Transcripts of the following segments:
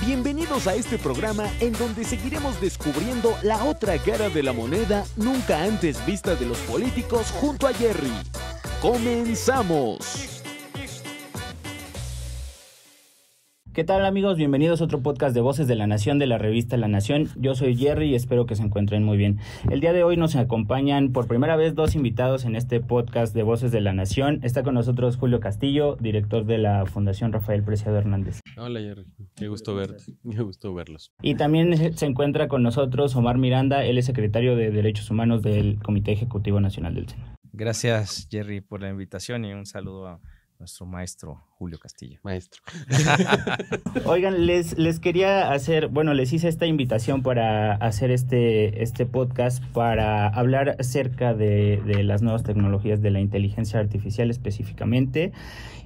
Bienvenidos a este programa en donde seguiremos descubriendo la otra cara de la moneda nunca antes vista de los políticos junto a Jerry. ¡Comenzamos! ¿Qué tal, amigos? Bienvenidos a otro podcast de Voces de la Nación de la revista La Nación. Yo soy Jerry y espero que se encuentren muy bien. El día de hoy nos acompañan por primera vez dos invitados en este podcast de Voces de la Nación. Está con nosotros Julio Castillo, director de la Fundación Rafael Preciado Hernández. Hola, Jerry. Qué gusto verte. Qué gusto verlos. Y también se encuentra con nosotros Omar Miranda. Él es secretario de Derechos Humanos del Comité Ejecutivo Nacional del SENA. Gracias, Jerry, por la invitación y un saludo a nuestro maestro Julio Castillo. Maestro. Oigan, les quería hacer, les hice esta invitación para hacer este podcast para hablar acerca de las nuevas tecnologías de la inteligencia artificial específicamente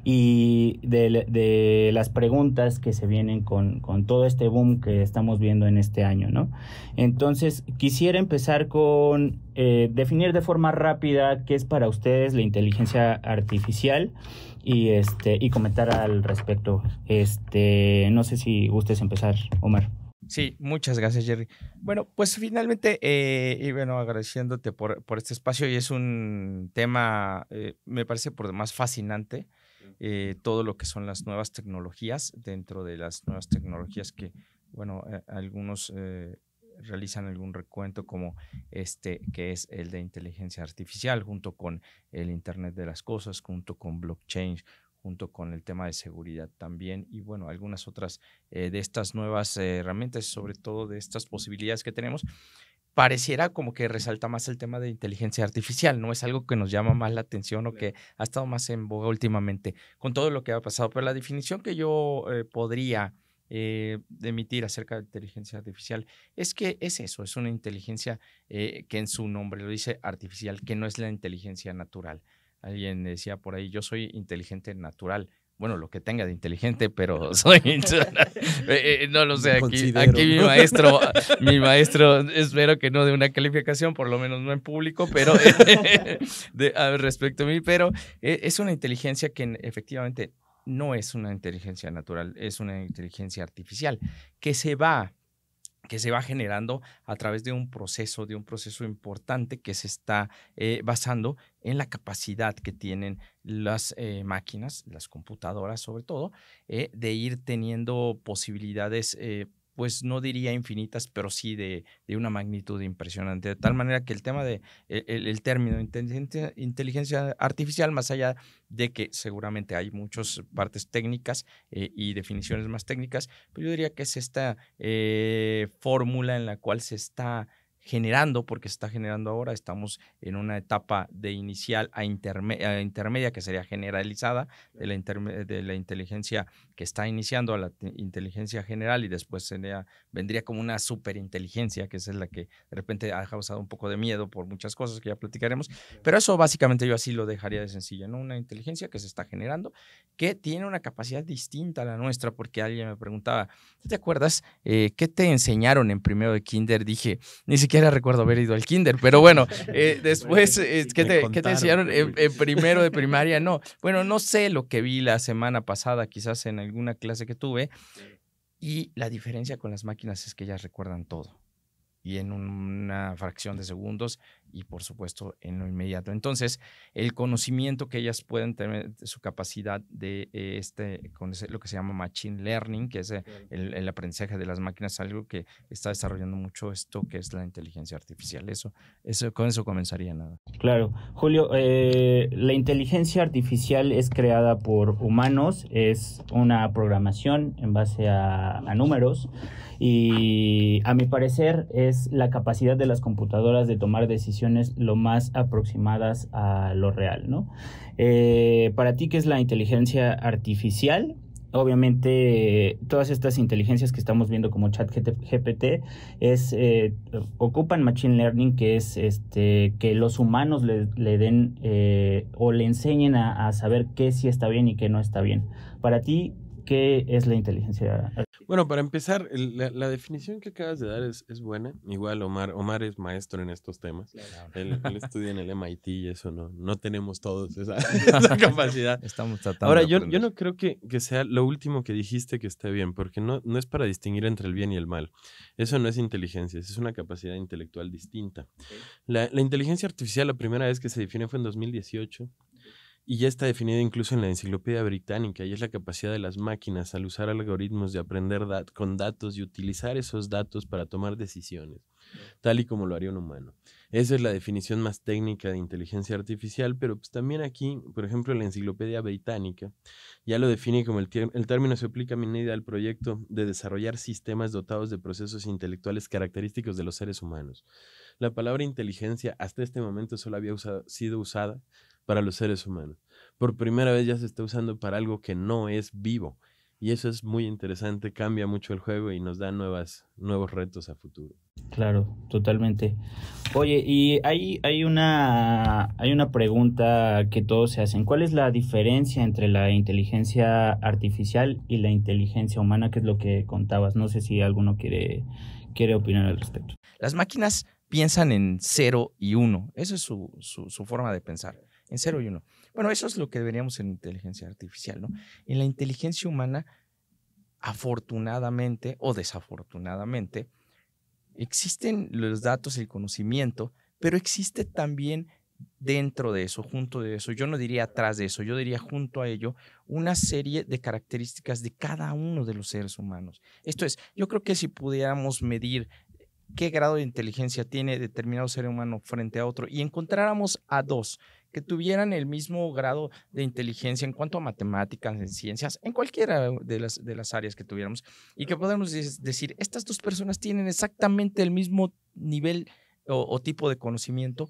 y de las preguntas que se vienen con todo este boom que estamos viendo en este año, ¿no? Entonces, quisiera empezar con definir de forma rápida qué es para ustedes la inteligencia artificial y comentar al respecto. No sé si gustes empezar, Omar. Sí, muchas gracias, Jerry. Bueno, pues finalmente, agradeciéndote por este espacio, y es un tema, me parece por demás fascinante, todo lo que son las nuevas tecnologías, dentro de las nuevas tecnologías que, algunos realizan algún recuento como que es el de inteligencia artificial, junto con el Internet de las Cosas, junto con blockchain, junto con el tema de seguridad también, y algunas otras de estas nuevas herramientas, sobre todo de estas posibilidades que tenemos. Pareciera como que resalta más el tema de inteligencia artificial, no es algo que nos llama más la atención o que ha estado más en boga últimamente con todo lo que ha pasado, pero la definición que yo podría de emitir acerca de inteligencia artificial es que es eso, es una inteligencia que en su nombre lo dice artificial, que no es la inteligencia natural. Alguien decía por ahí, yo soy inteligente natural. Bueno, lo que tenga de inteligente, pero soy no lo sé, aquí mi maestro, espero que no dé una calificación, por lo menos no en público, pero respecto a mí, pero es una inteligencia que efectivamente no es una inteligencia natural, es una inteligencia artificial que se va generando a través de un proceso importante que se está basando en la capacidad que tienen las máquinas, las computadoras sobre todo, de ir teniendo posibilidades, pues no diría infinitas, pero sí de una magnitud impresionante. De tal manera que el tema de el término inteligencia artificial, más allá de que seguramente hay muchas partes técnicas y definiciones más técnicas, pues yo diría que es esta fórmula en la cual se está generando, porque se está generando ahora, estamos en una etapa de inicial a intermedia, que sería generalizada, de la inteligencia que está iniciando a la inteligencia general, y después vendría como una superinteligencia, que es la que de repente ha causado un poco de miedo por muchas cosas que ya platicaremos, pero eso básicamente yo así lo dejaría de sencillo, ¿no? Una inteligencia que se está generando, que tiene una capacidad distinta a la nuestra, porque alguien me preguntaba, ¿te acuerdas qué te enseñaron en primero de kinder? Dije, ni siquiera recuerdo haber ido al kinder, pero bueno, después, ¿qué te enseñaron en primero de primaria? No, no sé lo que vi la semana pasada, quizás en alguna clase que tuve, y la diferencia con las máquinas es que ellas recuerdan todo, y en una fracción de segundos, y por supuesto en lo inmediato. Entonces, el conocimiento que ellas pueden tener, su capacidad de lo que se llama machine learning, que es el aprendizaje de las máquinas, algo que está desarrollando mucho esto que es la inteligencia artificial. Con eso comenzaría nada. Claro. Julio, la inteligencia artificial es creada por humanos, es una programación en base a números, y a mi parecer es la capacidad de las computadoras de tomar decisiones lo más aproximadas a lo real, ¿no? Para ti, ¿qué es la inteligencia artificial? Obviamente, todas estas inteligencias que estamos viendo como ChatGPT ocupan Machine Learning, que es que los humanos le den o le enseñen a saber qué sí está bien y qué no está bien. Para ti, ¿qué es la inteligencia artificial? Bueno, para empezar, la definición que acabas de dar es buena. Igual Omar es maestro en estos temas. Él estudia en el MIT y eso no tenemos todos esa capacidad. Estamos tratando Ahora, de yo aprender. no creo que sea lo último que dijiste que esté bien, porque no es para distinguir entre el bien y el mal. Eso no es inteligencia, es una capacidad intelectual distinta. La inteligencia artificial, la primera vez que se define fue en 2018. Y ya está definida incluso en la Enciclopedia Británica, y es la capacidad de las máquinas al usar algoritmos de aprender con datos y utilizar esos datos para tomar decisiones, tal y como lo haría un humano. Esa es la definición más técnica de inteligencia artificial, pero pues también aquí, por ejemplo, en la Enciclopedia Británica, ya lo define como el término se aplica a medida al proyecto de desarrollar sistemas dotados de procesos intelectuales característicos de los seres humanos. La palabra inteligencia hasta este momento solo había sido usada para los seres humanos. Por primera vez ya se está usando para algo que no es vivo. Y eso es muy interesante, cambia mucho el juego y nos da nuevos retos a futuro. Claro, totalmente. Oye, y hay una pregunta que todos se hacen. ¿Cuál es la diferencia entre la inteligencia artificial y la inteligencia humana? Que es lo que contabas. No sé si alguno quiere opinar al respecto. Las máquinas piensan en 0 y 1. Esa es su forma de pensar. En 0 y 1. Bueno, eso es lo que deberíamos en inteligencia artificial, ¿no? En la inteligencia humana, afortunadamente o desafortunadamente, existen los datos, el conocimiento, pero existe también dentro de eso, junto de eso, yo no diría atrás de eso, yo diría junto a ello, una serie de características de cada uno de los seres humanos. Esto es, yo creo que si pudiéramos medir qué grado de inteligencia tiene determinado ser humano frente a otro y encontráramos a dos que tuvieran el mismo grado de inteligencia en cuanto a matemáticas, en ciencias, en cualquiera de las áreas que tuviéramos, y que podamos decir, estas dos personas tienen exactamente el mismo nivel o tipo de conocimiento,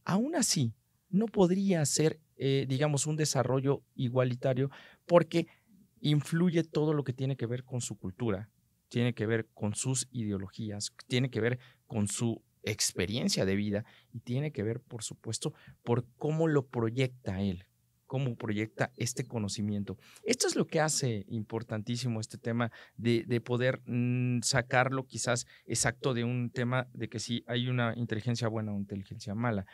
aún así no podría ser, digamos, un desarrollo igualitario, porque influye todo lo que tiene que ver con su cultura, tiene que ver con sus ideologías, tiene que ver con su experiencia de vida y tiene que ver, por supuesto, por cómo lo proyecta él, cómo proyecta este conocimiento. Esto es lo que hace importantísimo este tema de poder sacarlo quizás exacto de un tema de que si hay una inteligencia buena o inteligencia mala.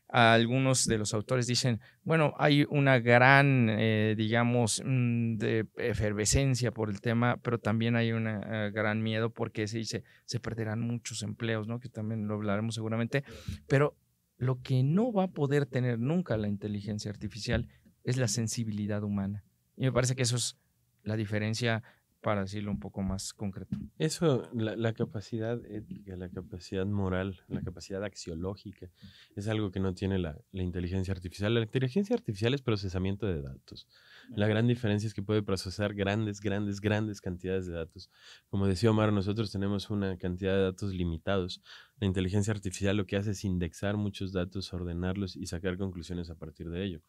Algunos de los autores dicen, bueno, hay una gran, digamos, de efervescencia por el tema, pero también hay un gran miedo porque se dice, se perderán muchos empleos, ¿no? Que también lo hablaremos seguramente, pero lo que no va a poder tener nunca la inteligencia artificial es la sensibilidad humana. Y me parece que eso es la diferencia, para decirlo un poco más concreto. Eso, la capacidad ética, la capacidad moral, la capacidad axiológica, es algo que no tiene la inteligencia artificial. La inteligencia artificial es procesamiento de datos. La gran diferencia es que puede procesar grandes cantidades de datos. Como decía Omar, nosotros tenemos una cantidad de datos limitados. La inteligencia artificial lo que hace es indexar muchos datos, ordenarlos y sacar conclusiones a partir de ello.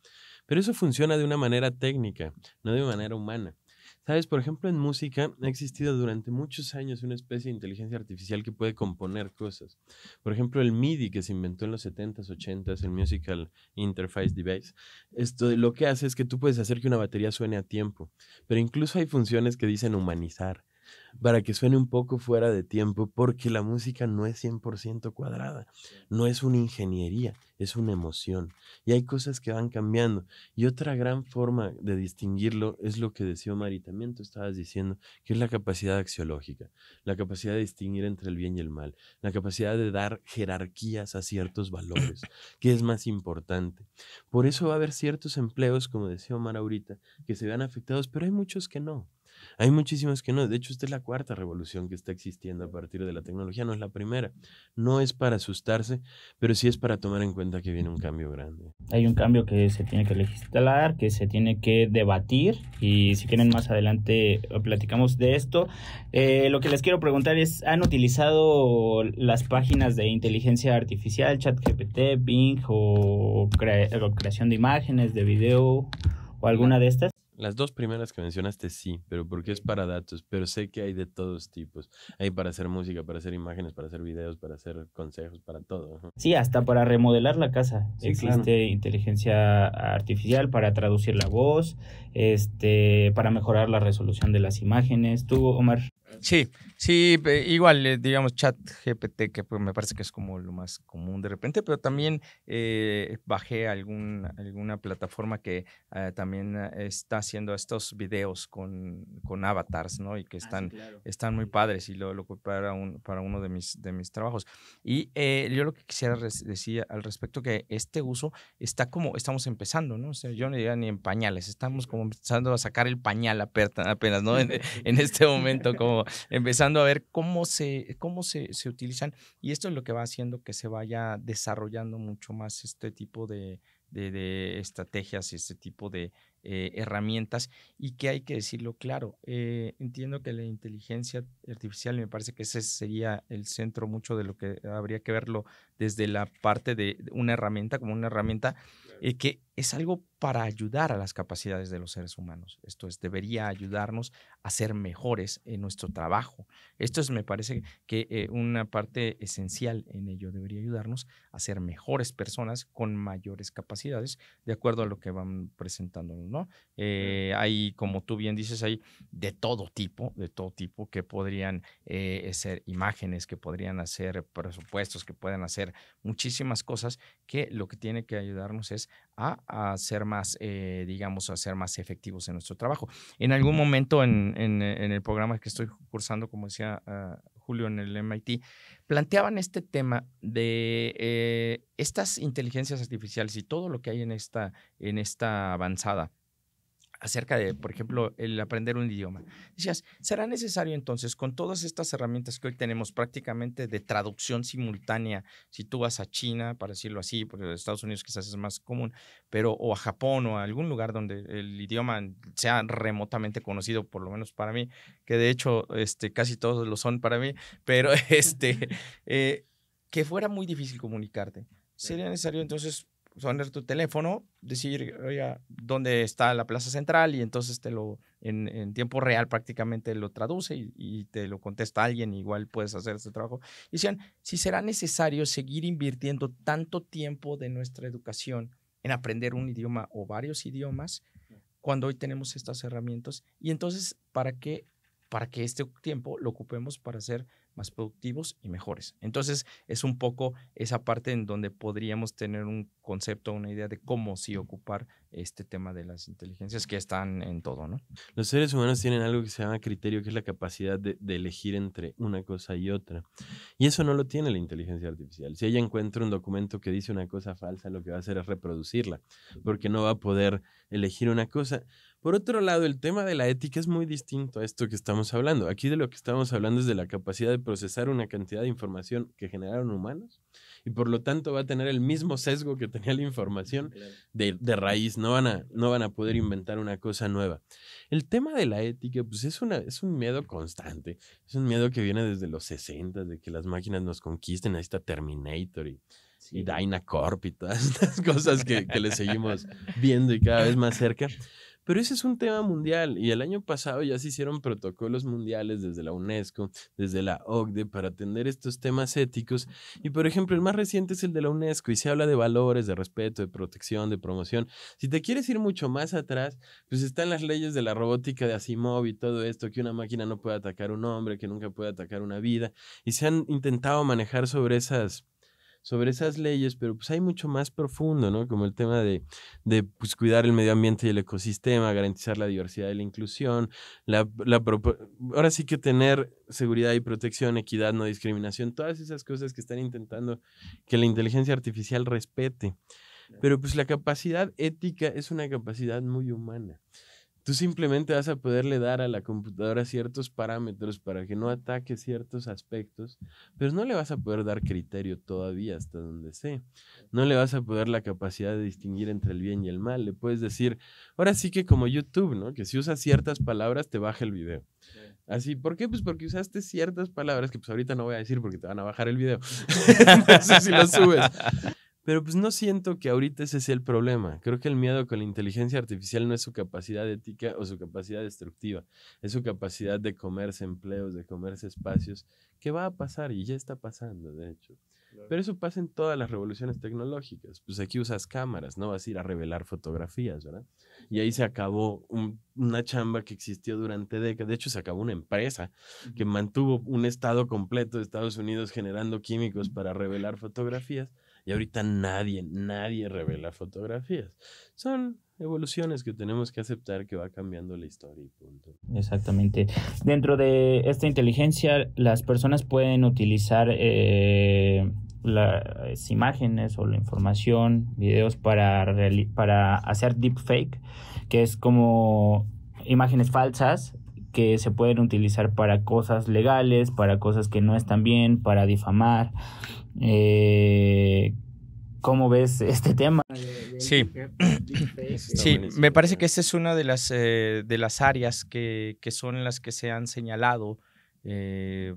Pero eso funciona de una manera técnica, no de manera humana. ¿Sabes? Por ejemplo, en música ha existido durante muchos años una especie de inteligencia artificial que puede componer cosas. Por ejemplo, el MIDI que se inventó en los 70s, 80s, el Musical Interface Device. Esto lo que hace es que tú puedes hacer que una batería suene a tiempo, pero incluso hay funciones que dicen humanizar, para que suene un poco fuera de tiempo, porque la música no es 100% cuadrada, no es una ingeniería, es una emoción, y hay cosas que van cambiando. Y otra gran forma de distinguirlo es lo que decía Omar, y también tú estabas diciendo, que es la capacidad axiológica, la capacidad de distinguir entre el bien y el mal, la capacidad de dar jerarquías a ciertos valores, que es más importante. Por eso va a haber ciertos empleos, como decía Omar ahorita, que se vean afectados, pero hay muchos que no. Hay muchísimos que no. De hecho, esta es la cuarta revolución que está existiendo a partir de la tecnología, no es la primera. No es para asustarse, pero sí es para tomar en cuenta que viene un cambio grande. Hay un cambio que se tiene que legislar, que se tiene que debatir, y si quieren más adelante platicamos de esto. Lo que les quiero preguntar es, ¿han utilizado las páginas de inteligencia artificial, ChatGPT, Bing o creación de imágenes, de video o alguna de estas? Las dos primeras que mencionaste sí, pero porque es para datos, pero sé que hay de todos tipos. Hay para hacer música, para hacer imágenes, para hacer videos, para hacer consejos, para todo. Sí, hasta para remodelar la casa. Sí, existe claro. Inteligencia artificial para traducir la voz, para mejorar la resolución de las imágenes. ¿Tú, Omar? Sí, igual, digamos, ChatGPT, que pues, me parece que es como lo más común de repente, pero también bajé alguna plataforma que también está haciendo estos videos con avatars, ¿no? Y que están muy padres y lo ocupé para uno de mis trabajos. Y yo lo que quisiera decir al respecto, que este uso estamos empezando, ¿no? O sea, yo no diría ni en pañales, estamos como empezando a sacar el pañal apenas, ¿no? En este momento, como empezando a ver cómo se utilizan, y esto es lo que va haciendo que se vaya desarrollando mucho más este tipo de estrategias y este tipo de herramientas, y que hay que decirlo claro, entiendo que la inteligencia artificial, me parece que ese sería el centro mucho de lo que habría que verlo desde la parte de una herramienta, como una herramienta que es algo para ayudar a las capacidades de los seres humanos. Esto debería ayudarnos a ser mejores en nuestro trabajo. Me parece que una parte esencial en ello debería ayudarnos a ser mejores personas con mayores capacidades, de acuerdo a lo que van presentándonos, ¿no? Hay, como tú bien dices, hay de todo tipo que podrían ser imágenes, que podrían hacer presupuestos, que pueden hacer muchísimas cosas, que lo que tiene que ayudarnos es a ser más, digamos, a ser más efectivos en nuestro trabajo. En algún momento en el programa que estoy cursando, como decía Julio, en el MIT, planteaban este tema de estas inteligencias artificiales y todo lo que hay en esta avanzada acerca de, por ejemplo, el aprender un idioma. Decías, ¿será necesario entonces, con todas estas herramientas que hoy tenemos prácticamente de traducción simultánea, si tú vas a China, para decirlo así, porque en Estados Unidos quizás es más común, o a Japón o a algún lugar donde el idioma sea remotamente conocido, por lo menos para mí, que de hecho casi todos lo son para mí, pero que fuera muy difícil comunicarte? ¿Sería necesario entonces poner tu teléfono, decir, oiga, ¿dónde está la plaza central? Y entonces en tiempo real prácticamente lo traduce y te lo contesta alguien, igual puedes hacer este trabajo. Y decían, si será necesario seguir invirtiendo tanto tiempo de nuestra educación en aprender un idioma o varios idiomas, cuando hoy tenemos estas herramientas, y entonces, ¿para qué este tiempo lo ocupemos para ser más productivos y mejores? Entonces, es un poco esa parte en donde podríamos tener un concepto, una idea de cómo sí ocupar este tema de las inteligencias que están en todo, ¿no? Los seres humanos tienen algo que se llama criterio, que es la capacidad de elegir entre una cosa y otra. Y eso no lo tiene la inteligencia artificial. Si ella encuentra un documento que dice una cosa falsa, lo que va a hacer es reproducirla, porque no va a poder elegir una cosa. Por otro lado, el tema de la ética es muy distinto a esto que estamos hablando. Aquí de lo que estamos hablando es de la capacidad de procesar una cantidad de información que generaron humanos, y por lo tanto va a tener el mismo sesgo que tenía la información de raíz. No van a poder inventar una cosa nueva. El tema de la ética, pues es un miedo constante. Es un miedo que viene desde los 60, de que las máquinas nos conquisten. Ahí está Terminator y Dynacorp y todas estas cosas que le seguimos viendo y cada vez más cerca. Pero ese es un tema mundial, y el año pasado ya se hicieron protocolos mundiales desde la UNESCO, desde la OCDE, para atender estos temas éticos. Y por ejemplo, el más reciente es el de la UNESCO, y se habla de valores, de respeto, de protección, de promoción. Si te quieres ir mucho más atrás, pues están las leyes de la robótica de Asimov y todo esto, que una máquina no puede atacar a un hombre, que nunca puede atacar una vida, y se han intentado manejar sobre esas leyes, pero pues hay mucho más profundo, ¿no? Como el tema de pues, cuidar el medio ambiente y el ecosistema, garantizar la diversidad y la inclusión, ahora sí que tener seguridad y protección, equidad, no discriminación, todas esas cosas que están intentando que la inteligencia artificial respete. Pero pues la capacidad ética es una capacidad muy humana. Tú simplemente vas a poderle dar a la computadora ciertos parámetros para que no ataque ciertos aspectos, pero no le vas a poder dar criterio todavía, hasta donde sé. No le vas a poder la capacidad de distinguir entre el bien y el mal. Le puedes decir, ahora sí que como YouTube, ¿no? Que si usas ciertas palabras te baja el video. Así, ¿por qué? Pues porque usaste ciertas palabras que pues ahorita no voy a decir porque te van a bajar el video. No sé si lo subes. Pero pues no siento que ahorita ese sea el problema. Creo que el miedo con la inteligencia artificial no es su capacidad ética o su capacidad destructiva. Es su capacidad de comerse empleos, de comerse espacios, que va a pasar y ya está pasando, de hecho. Pero eso pasa en todas las revoluciones tecnológicas. Pues aquí usas cámaras, no vas a ir a revelar fotografías, ¿verdad? Y ahí se acabó una chamba que existió durante décadas. De hecho, se acabó una empresa que mantuvo un estado completo de Estados Unidos generando químicos para revelar fotografías. Y ahorita nadie revela fotografías. Son evoluciones que tenemos que aceptar, que va cambiando la historia y punto. Exactamente. Dentro de esta inteligencia, las personas pueden utilizar las imágenes o la información, videos para hacer deepfake, que es como imágenes falsas que se pueden utilizar para cosas legales, para cosas que no están bien, para difamar. ¿Cómo ves este tema? Sí, sí, me parece que esta es una de las áreas que son las que se han señalado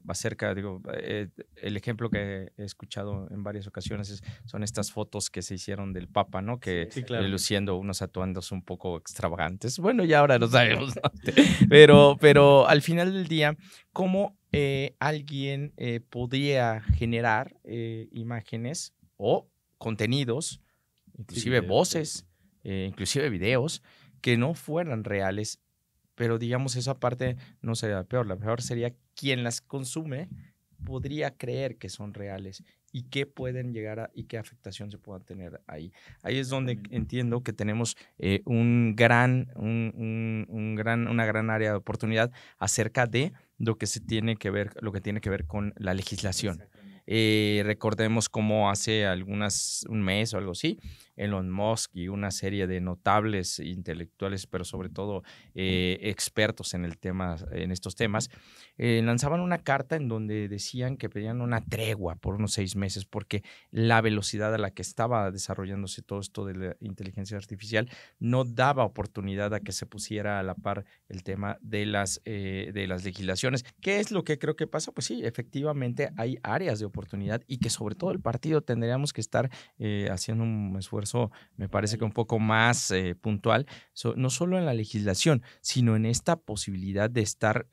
acerca, el ejemplo que he escuchado en varias ocasiones son estas fotos que se hicieron del Papa, ¿no? Que sí, claro. luciendo unos atuendos un poco extravagantes. Bueno, ya ahora lo sabemos, ¿no? Pero al final del día, ¿cómo alguien podría generar imágenes o contenidos, inclusive voces, inclusive videos, que no fueran reales? Pero digamos, esa parte no sería la peor. La peor sería quien las consume podría creer que son reales y qué pueden llegar y qué afectación se puedan tener ahí. Ahí es donde entiendo que tenemos una gran área de oportunidad acerca de lo que tiene que ver con la legislación. Recordemos cómo hace un mes o algo así, Elon Musk y una serie de notables intelectuales, pero sobre todo expertos en estos temas, lanzaban una carta en donde decían que pedían una tregua por unos 6 meses porque la velocidad a la que estaba desarrollándose todo esto de la inteligencia artificial no daba oportunidad a que se pusiera a la par el tema de las legislaciones. ¿Qué es lo que creo que pasa? Pues sí, efectivamente hay áreas de oportunidad y que sobre todo el partido tendríamos que estar haciendo un esfuerzo, me parece que un poco más puntual, no solo en la legislación, sino en esta posibilidad de estar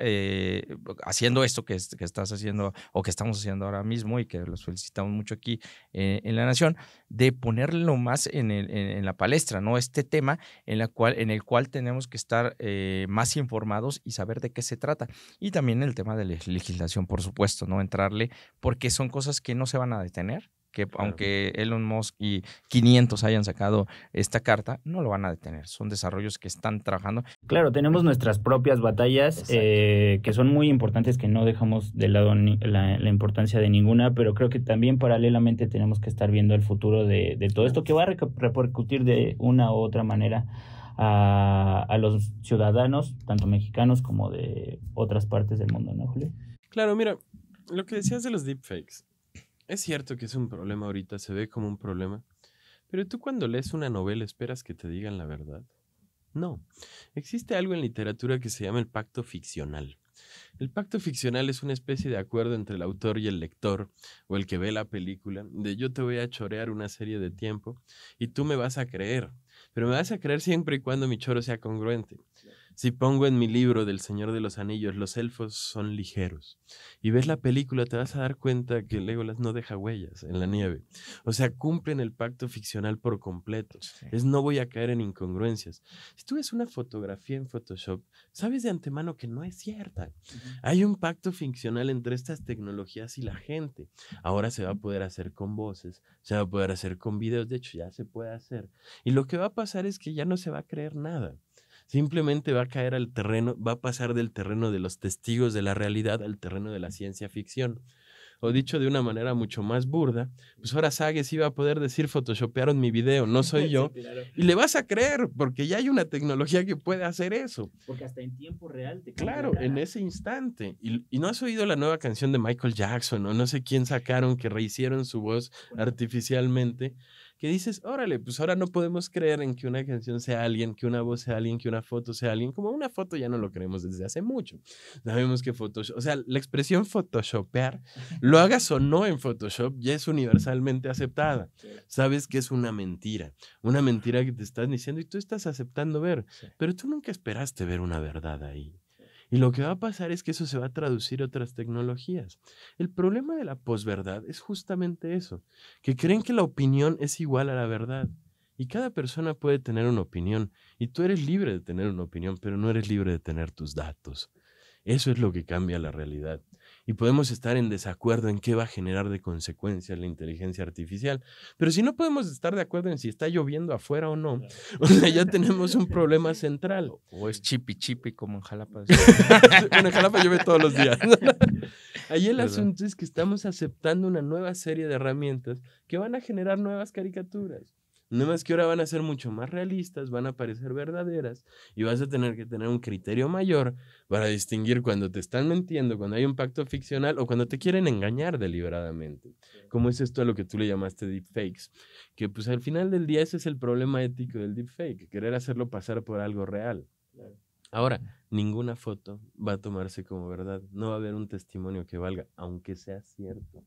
haciendo esto que estás haciendo o que estamos haciendo ahora mismo y que los felicitamos mucho aquí en La Nación, de ponerlo más en la palestra, ¿no? Este tema en el cual tenemos que estar más informados y saber de qué se trata. Y también el tema de la legislación, por supuesto, ¿no? Entrarle, porque son cosas que no se van a detener, que aunque Elon Musk y 500 hayan sacado esta carta, no lo van a detener. Son desarrollos que están trabajando. Claro, tenemos nuestras propias batallas que son muy importantes, que no dejamos de lado la importancia de ninguna, pero creo que también paralelamente tenemos que estar viendo el futuro de todo esto que va a repercutir de una u otra manera a los ciudadanos, tanto mexicanos como de otras partes del mundo, ¿no, Julio? Claro, mira, lo que decías de los deepfakes, es cierto que es un problema ahorita, se ve como un problema, pero tú cuando lees una novela esperas que te digan la verdad. No, existe algo en literatura que se llama el pacto ficcional. El pacto ficcional es una especie de acuerdo entre el autor y el lector, o el que ve la película, de yo te voy a chorear una serie de tiempo y tú me vas a creer, pero me vas a creer siempre y cuando mi choro sea congruente. Si pongo en mi libro del Señor de los Anillos, los elfos son ligeros, y ves la película, te vas a dar cuenta que Legolas no deja huellas en la nieve. O sea, cumplen el pacto ficcional por completo. Sí. No voy a caer en incongruencias. Si tú ves una fotografía en Photoshop, sabes de antemano que no es cierta. Hay un pacto ficcional entre estas tecnologías y la gente. Ahora se va a poder hacer con voces, se va a poder hacer con videos, de hecho ya se puede hacer. Y lo que va a pasar es que ya no se va a creer nada. Simplemente va a caer al terreno, va a pasar del terreno de los testigos de la realidad al terreno de la ciencia ficción. O dicho de una manera mucho más burda, pues ahora Sagues iba a poder decir photoshopearon mi video, no soy yo. Sí, claro. Y le vas a creer, porque ya hay una tecnología que puede hacer eso. Porque hasta en tiempo real te claro, en ese instante. Y no has oído la nueva canción de Michael Jackson, o no sé quién sacaron que rehicieron su voz artificialmente, que dices, órale, pues ahora no podemos creer en que una canción sea alguien, que una voz sea alguien, que una foto sea alguien. Como una foto ya no lo creemos desde hace mucho. Sabemos que Photoshop, o sea, la expresión photoshopear, lo hagas o no en Photoshop, ya es universalmente aceptada. Sabes que es una mentira que te están diciendo y tú estás aceptando ver, pero tú nunca esperaste ver una verdad ahí. Y lo que va a pasar es que eso se va a traducir a otras tecnologías. El problema de la posverdad es justamente eso, que creen que la opinión es igual a la verdad. Y cada persona puede tener una opinión, y tú eres libre de tener una opinión, pero no eres libre de tener tus datos. Eso es lo que cambia la realidad. Y podemos estar en desacuerdo en qué va a generar de consecuencias la inteligencia artificial. Pero si no podemos estar de acuerdo en si está lloviendo afuera o no, o sea, ya tenemos un problema central. O es chipi como en Jalapa. Bueno, en Jalapa llueve todos los días. Ahí el asunto es que estamos aceptando una nueva serie de herramientas que van a generar nuevas caricaturas. No más que ahora van a ser mucho más realistas, van a parecer verdaderas y vas a tener que tener un criterio mayor para distinguir cuando te están mintiendo, cuando hay un pacto ficcional o cuando te quieren engañar deliberadamente. Como es esto a lo que tú le llamaste deepfakes, que pues al final del día ese es el problema ético del deepfake, querer hacerlo pasar por algo real. Ahora, ninguna foto va a tomarse como verdad, no va a haber un testimonio que valga, aunque sea cierto.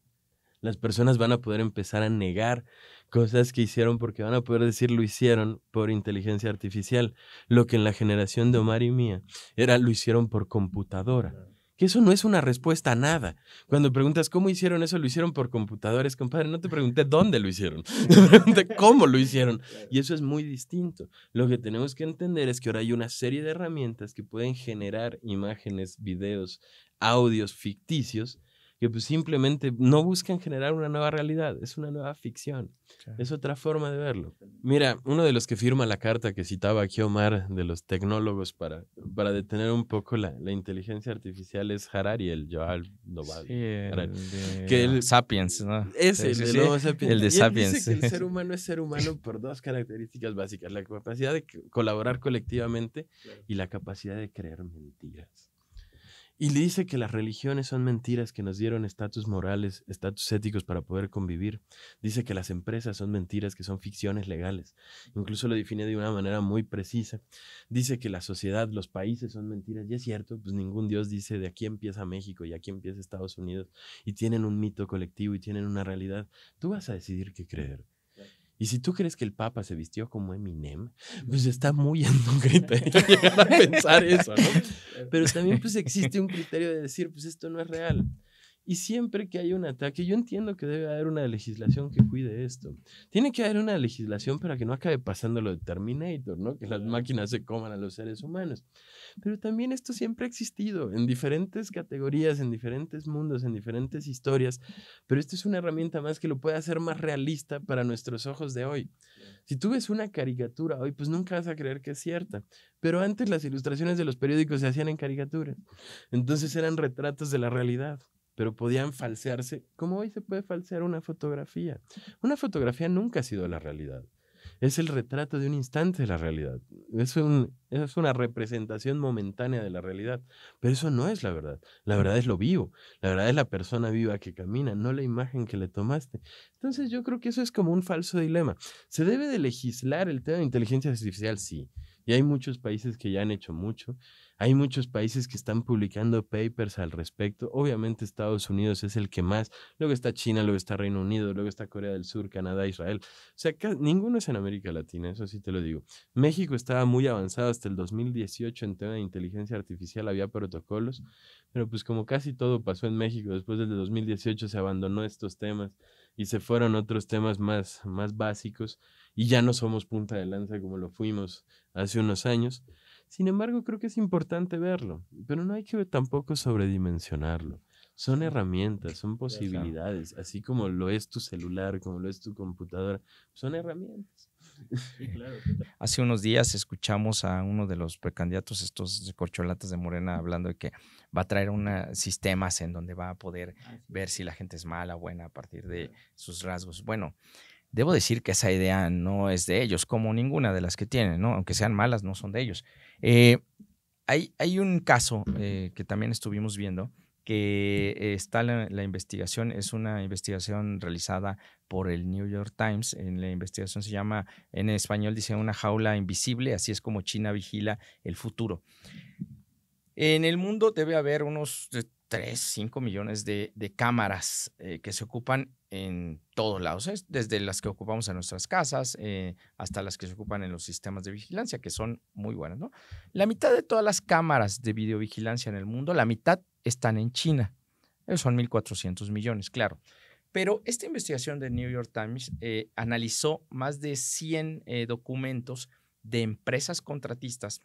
Las personas van a poder empezar a negar cosas que hicieron porque van a poder decir lo hicieron por inteligencia artificial. Lo que en la generación de Omar y mía era lo hicieron por computadora. Que eso no es una respuesta a nada. Cuando preguntas cómo hicieron eso, lo hicieron por computadores, compadre. No te pregunté dónde lo hicieron, te pregunté cómo lo hicieron. Y eso es muy distinto. Lo que tenemos que entender es que ahora hay una serie de herramientas que pueden generar imágenes, videos, audios ficticios que pues simplemente no buscan generar una nueva realidad, es una nueva ficción, es otra forma de verlo. Mira, uno de los que firma la carta que citaba aquí Omar, de los tecnólogos para detener un poco la inteligencia artificial, es Harari, el Yuval Noah Harari. El Sapiens, ¿no? Ese, sí, el sí, de Homo Sapiens. el de Sapiens. Dice que el ser humano es ser humano por dos características básicas, la capacidad de colaborar colectivamente y la capacidad de creer mentiras. Y le dice que las religiones son mentiras que nos dieron estatus morales, estatus éticos para poder convivir. Dice que las empresas son mentiras que son ficciones legales. Incluso lo define de una manera muy precisa. Dice que la sociedad, los países son mentiras. Y es cierto, pues ningún Dios dice de aquí empieza México y aquí empieza Estados Unidos. Y tienen un mito colectivo y tienen una realidad. Tú vas a decidir qué creer. Y si tú crees que el Papa se vistió como Eminem, pues está muy en tu criterio llegar a pensar eso, ¿no? Pero también pues existe un criterio de decir, pues esto no es real. Y siempre que hay un ataque, yo entiendo que debe haber una legislación que cuide esto. Tiene que haber una legislación para que no acabe pasando lo de Terminator, ¿no? Que las máquinas se coman a los seres humanos. Pero también esto siempre ha existido en diferentes categorías, en diferentes mundos, en diferentes historias. Pero esto es una herramienta más que lo puede hacer más realista para nuestros ojos de hoy. Si tú ves una caricatura hoy, pues nunca vas a creer que es cierta. Pero antes las ilustraciones de los periódicos se hacían en caricaturas. Entonces eran retratos de la realidad, pero podían falsearse, como hoy se puede falsear una fotografía. Una fotografía nunca ha sido la realidad. Es el retrato de un instante de la realidad. Es una representación momentánea de la realidad. Pero eso no es la verdad. La verdad es lo vivo. La verdad es la persona viva que camina, no la imagen que le tomaste. Entonces yo creo que eso es como un falso dilema. ¿Se debe de legislar el tema de inteligencia artificial? Sí. Y hay muchos países que ya han hecho mucho. Hay muchos países que están publicando papers al respecto. Obviamente Estados Unidos es el que más. Luego está China, luego está Reino Unido, luego está Corea del Sur, Canadá, Israel. O sea, ninguno es en América Latina, eso sí te lo digo. México estaba muy avanzado hasta el 2018 en tema de inteligencia artificial, había protocolos, pero pues como casi todo pasó en México, después del 2018 se abandonó estos temas y se fueron otros temas más básicos y ya no somos punta de lanza como lo fuimos hace unos años. Sin embargo, creo que es importante verlo, pero no hay que tampoco sobredimensionarlo. Son herramientas, son posibilidades, así como lo es tu celular, como lo es tu computadora, son herramientas. Sí, claro. Hace unos días escuchamos a uno de los precandidatos, estos corcholatas de Morena, hablando de que va a traer sistemas en donde va a poder ver si la gente es mala o buena a partir de sus rasgos. Bueno, debo decir que esa idea no es de ellos, como ninguna de las que tienen, ¿no? Aunque sean malas, no son de ellos. Hay un caso que también estuvimos viendo, que está la investigación, es una investigación realizada por el New York Times. En la investigación se llama, en español dice Una jaula invisible, así es como China vigila el futuro. En el mundo debe haber unos 3, 5 millones de cámaras que se ocupan en todos lados, desde las que ocupamos en nuestras casas hasta las que se ocupan en los sistemas de vigilancia, que son muy buenas, ¿no? La mitad de todas las cámaras de videovigilancia en el mundo, la mitad están en China. Son 1.400 millones, claro. Pero esta investigación de New York Times analizó más de 100 documentos de empresas contratistas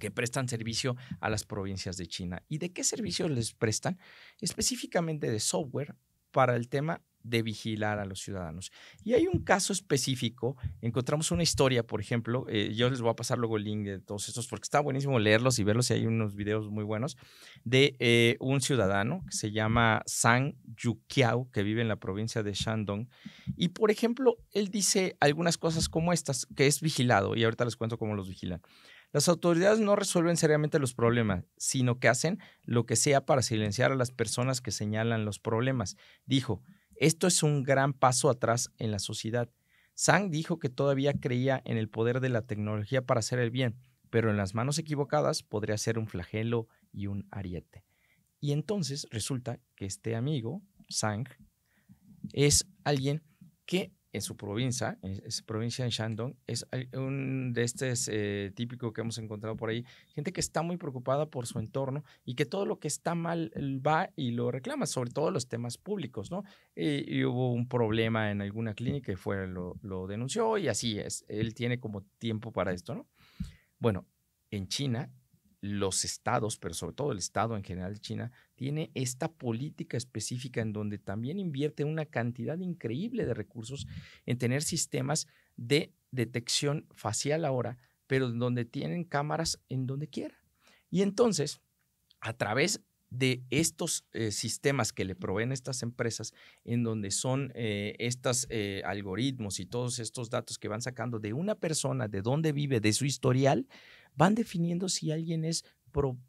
que prestan servicio a las provincias de China. ¿Y de qué servicios les prestan? Específicamente de software para el tema de vigilar a los ciudadanos. Y hay un caso específico, encontramos una historia, por ejemplo, yo les voy a pasar luego el link de todos estos porque está buenísimo leerlos y verlos, y hay unos videos muy buenos, de un ciudadano que se llama Zhang Yuqiao, que vive en la provincia de Shandong, y por ejemplo, él dice algunas cosas como estas, que es vigilado, y ahorita les cuento cómo los vigilan. Las autoridades no resuelven seriamente los problemas, sino que hacen lo que sea para silenciar a las personas que señalan los problemas. Dijo, esto es un gran paso atrás en la sociedad. Zhang dijo que todavía creía en el poder de la tecnología para hacer el bien, pero en las manos equivocadas podría ser un flagelo y un ariete. Y entonces resulta que este amigo, Zhang, es alguien que en su provincia, en Shandong, es un de estos típico que hemos encontrado por ahí, gente que está muy preocupada por su entorno y que todo lo que está mal va y lo reclama, sobre todo los temas públicos, ¿no? Y hubo un problema en alguna clínica y lo denunció y así es. Él tiene como tiempo para esto, ¿no? Bueno, en China, los estados, pero sobre todo el estado en general de China, tiene esta política específica en donde también invierte una cantidad increíble de recursos en tener sistemas de detección facial ahora, pero donde tienen cámaras en donde quiera. Y entonces, a través de estos sistemas que le proveen estas empresas, en donde son estos algoritmos y todos estos datos que van sacando de una persona, de dónde vive, de su historial, van definiendo si alguien es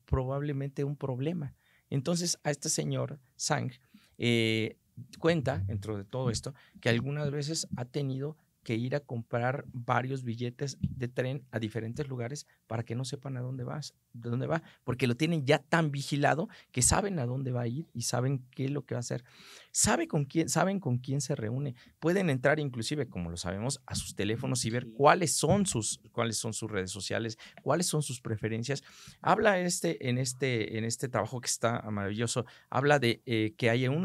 probablemente un problema. Entonces, a este señor, Zhang, cuenta, dentro de todo esto, que algunas veces ha tenido que ir a comprar varios billetes de tren a diferentes lugares para que no sepan a dónde va, porque lo tienen ya tan vigilado que saben a dónde va a ir y saben qué es lo que va a hacer. Saben con quién se reúne. Pueden entrar inclusive, como lo sabemos, a sus teléfonos y ver cuáles son sus redes sociales, cuáles son sus preferencias. Habla en este trabajo que está maravilloso, habla de que hay un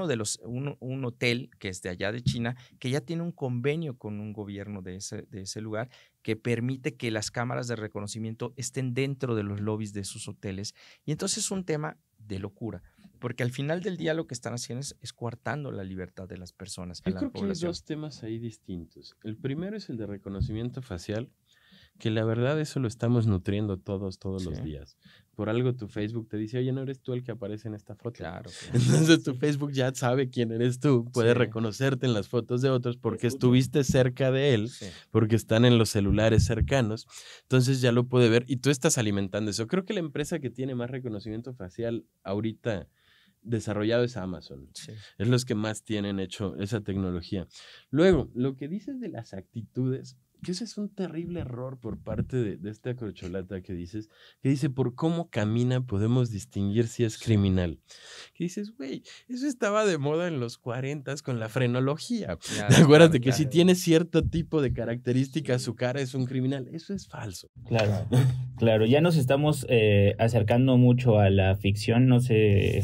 hotel que es de allá de China que ya tiene un convenio con un gobierno de ese lugar que permite que las cámaras de reconocimiento estén dentro de los lobbies de sus hoteles. Y entonces es un tema de locura, porque al final del día lo que están haciendo es coartando la libertad de las personas. Yo creo que hay dos temas ahí distintos. El primero es el de reconocimiento facial, que la verdad eso lo estamos nutriendo todos los días. Por algo tu Facebook te dice, oye, ¿no eres tú el que aparece en esta foto? Claro. Entonces tu Facebook ya sabe quién eres tú, puede reconocerte en las fotos de otros porque estuviste cerca de él, porque están en los celulares cercanos, entonces ya lo puede ver y tú estás alimentando eso. Creo que la empresa que tiene más reconocimiento facial ahorita desarrollado es Amazon. Sí. Es los que más tienen hecho esa tecnología. Luego, lo que dices de las actitudes, que ese es un terrible error por parte de esta corcholata que dices, que dice, por cómo camina podemos distinguir si es criminal. Que dices, güey, eso estaba de moda en los 40s con la frenología. ¿Te acuerdas de que si tiene cierto tipo de características su cara es un criminal? Eso es falso. Claro, ya nos estamos acercando mucho a la ficción, no sé,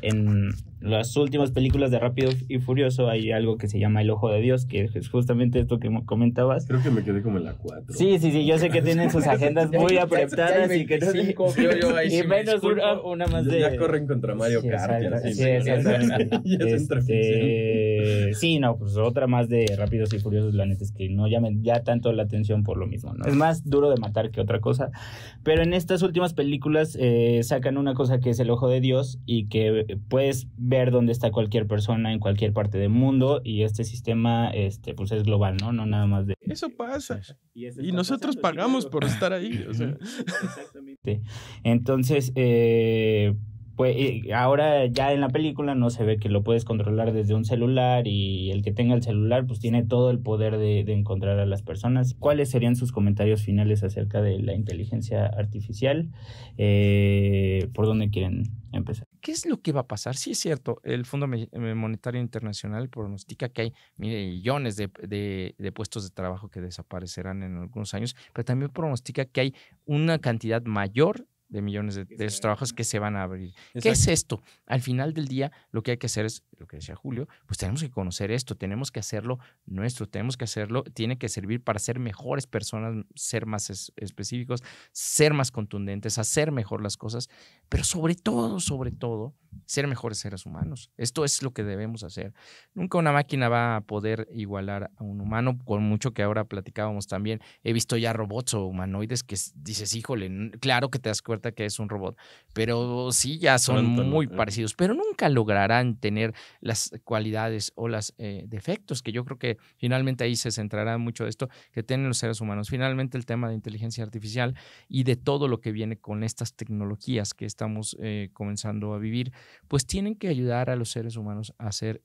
en las últimas películas de Rápido y Furioso hay algo que se llama El Ojo de Dios, que es justamente esto que comentabas. Creo que me quedé como en la 4. Sí, yo sé que tienen sus agendas muy apretadas y que no sé, y menos una más de... Ya corren contra Mario Kart. Exactamente. Sí, no, pues otra más de Rápidos y Furiosos, la neta es que no llamen ya tanto la atención por lo mismo, ¿no? Es más duro de matar que otra cosa, pero en estas últimas películas sacan una cosa que es el Ojo de Dios y que puedes ver dónde está cualquier persona en cualquier parte del mundo y este sistema pues es global, ¿no? No nada más de... Eso pasa. Y nosotros pagamos por estar ahí. O sea. Exactamente. Entonces, pues ahora ya en la película no se ve que lo puedes controlar desde un celular y el que tenga el celular pues tiene todo el poder de encontrar a las personas. ¿Cuáles serían sus comentarios finales acerca de la inteligencia artificial? ¿Por dónde quieren empezar? ¿qué es lo que va a pasar? Sí es cierto, el Fondo Monetario Internacional pronostica que hay millones de puestos de trabajo que desaparecerán en algunos años, pero también pronostica que hay una cantidad mayor de millones de esos trabajos que se van a abrir. Exacto. ¿Qué es esto? Al final del día, lo que hay que hacer es, lo que decía Julio, pues tenemos que conocer esto, tenemos que hacerlo nuestro, tenemos que hacerlo, tiene que servir para ser mejores personas, ser más específicos, ser más contundentes, hacer mejor las cosas, pero sobre todo, ser mejores seres humanos. Esto es lo que debemos hacer. Nunca una máquina va a poder igualar a un humano, por mucho que ahora platicábamos también. He visto ya robots o humanoides que dices, híjole, claro que te das cuenta que es un robot, pero sí ya son muy parecidos, pero nunca lograrán tener las cualidades o los defectos, que yo creo que finalmente ahí se centrará mucho de esto que tienen los seres humanos. Finalmente el tema de inteligencia artificial y de todo lo que viene con estas tecnologías que estamos comenzando a vivir, pues tienen que ayudar a los seres humanos a hacer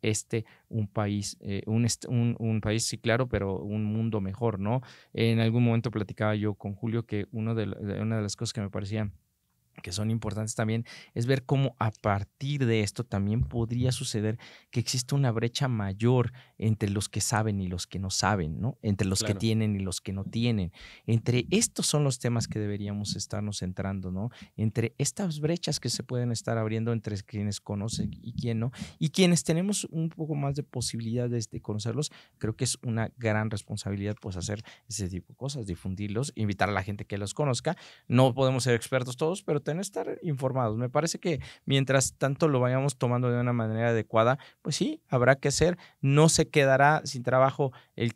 un país, un país, sí, claro, pero un mundo mejor, ¿no? En algún momento platicaba yo con Julio que una de las cosas que me parecía que son importantes también, es ver cómo a partir de esto también podría suceder que existe una brecha mayor entre los que saben y los que no saben, ¿no? Entre los que tienen y los que no tienen. Entre estos son los temas que deberíamos estarnos centrando, ¿no? Entre estas brechas que se pueden estar abriendo entre quienes conocen y quien no, y quienes tenemos un poco más de posibilidades de conocerlos, creo que es una gran responsabilidad pues hacer ese tipo de cosas, difundirlos, invitar a la gente que los conozca. No podemos ser expertos todos, pero tener estar informados. Me parece que mientras tanto lo vayamos tomando de una manera adecuada, pues sí, habrá que hacer. No se quedará sin trabajo es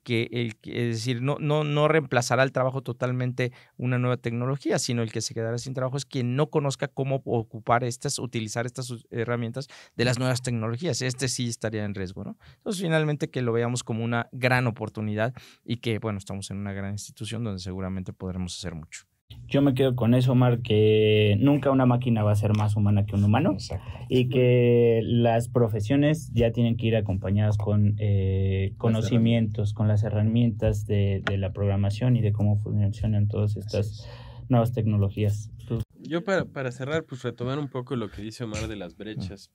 decir, no reemplazará el trabajo totalmente una nueva tecnología, sino el que se quedará sin trabajo es quien no conozca cómo utilizar estas herramientas de las nuevas tecnologías. Sí estaría en riesgo, ¿no? Entonces, finalmente que lo veamos como una gran oportunidad y que, bueno, estamos en una gran institución donde seguramente podremos hacer mucho. Yo me quedo con eso, Omar, que nunca una máquina va a ser más humana que un humano. Exacto. Y que las profesiones ya tienen que ir acompañadas con conocimientos, con las herramientas de la programación y de cómo funcionan todas estas nuevas tecnologías. Yo para cerrar, pues retomar un poco lo que dice Omar de las brechas,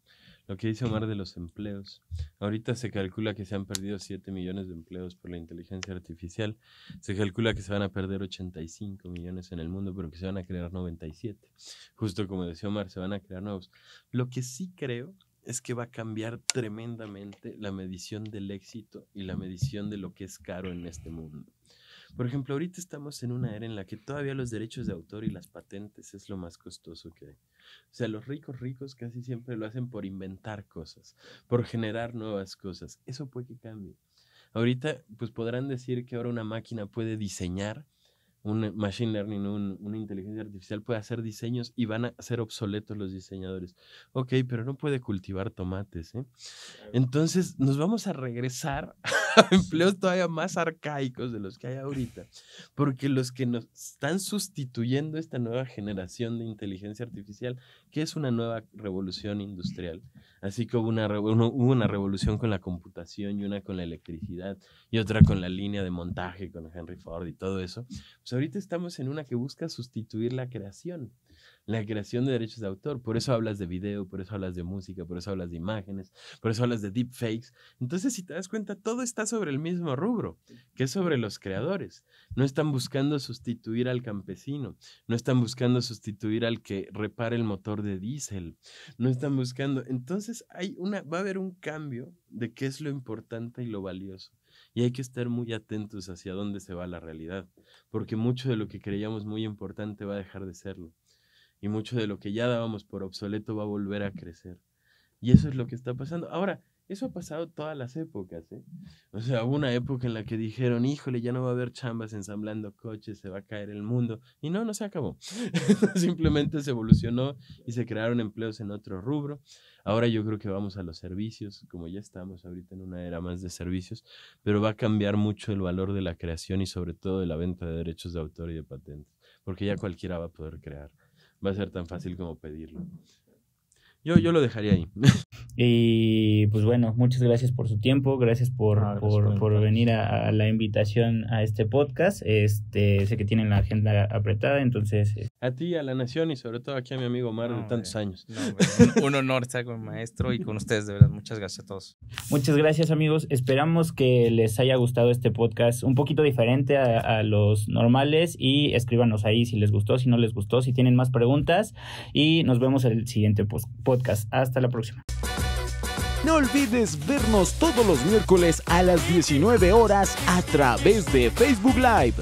lo que dice Omar de los empleos. Ahorita se calcula que se han perdido 7 millones de empleos por la inteligencia artificial. Se calcula que se van a perder 85 millones en el mundo, pero que se van a crear 97. Justo como decía Omar, se van a crear nuevos. Lo que sí creo es que va a cambiar tremendamente la medición del éxito y la medición de lo que es caro en este mundo. Por ejemplo, ahorita estamos en una era en la que todavía los derechos de autor y las patentes es lo más costoso que hay. O sea, los ricos casi siempre lo hacen por inventar cosas, por generar nuevas cosas. Eso puede que cambie. Ahorita, pues podrán decir que ahora una máquina puede diseñar, un machine learning, una inteligencia artificial puede hacer diseños y van a ser obsoletos los diseñadores. Ok, pero no puede cultivar tomates, ¿eh? Entonces nos vamos a regresar a empleos todavía más arcaicos de los que hay ahorita, porque los que nos están sustituyendo esta nueva generación de inteligencia artificial, que es una nueva revolución industrial, así que hubo una revolución con la computación y una con la electricidad y otra con la línea de montaje con Henry Ford y todo eso, pues ahorita estamos en una que busca sustituir la creación de derechos de autor. Por eso hablas de video, por eso hablas de música, por eso hablas de imágenes, por eso hablas de deepfakes. Entonces, si te das cuenta, todo está sobre el mismo rubro, que es sobre los creadores. No están buscando sustituir al campesino, no están buscando sustituir al que repara el motor de diésel, no están buscando. Entonces, va a haber un cambio de qué es lo importante y lo valioso. Y hay que estar muy atentos hacia dónde se va la realidad, porque mucho de lo que creíamos muy importante va a dejar de serlo. Y mucho de lo que ya dábamos por obsoleto va a volver a crecer. Y eso es lo que está pasando. Ahora, eso ha pasado todas las épocas, ¿eh? O sea, hubo una época en la que dijeron, híjole, ya no va a haber chambas ensamblando coches, se va a caer el mundo. Y no se acabó. Simplemente se evolucionó y se crearon empleos en otro rubro. Ahora yo creo que vamos a los servicios, como ya estamos ahorita en una era más de servicios, pero va a cambiar mucho el valor de la creación y sobre todo de la venta de derechos de autor y de patentes, porque ya cualquiera va a poder crear. Va a ser tan fácil como pedirlo. Yo lo dejaría ahí. Y pues bueno, muchas gracias por su tiempo, gracias por venir a la invitación a este podcast. Sé que tienen la agenda apretada, entonces... A ti, a la nación y sobre todo aquí a mi amigo Omar de tantos años. Un honor estar con el maestro y con ustedes, de verdad. Muchas gracias a todos. Muchas gracias, amigos. Esperamos que les haya gustado este podcast un poquito diferente a los normales, y escríbanos ahí si les gustó, si no les gustó, si tienen más preguntas, y nos vemos en el siguiente podcast. Hasta la próxima. No olvides vernos todos los miércoles a las 19 horas a través de Facebook Live.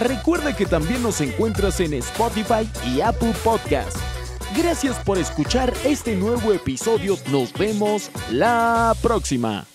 Recuerda que también nos encuentras en Spotify y Apple Podcast. Gracias por escuchar este nuevo episodio. Nos vemos la próxima.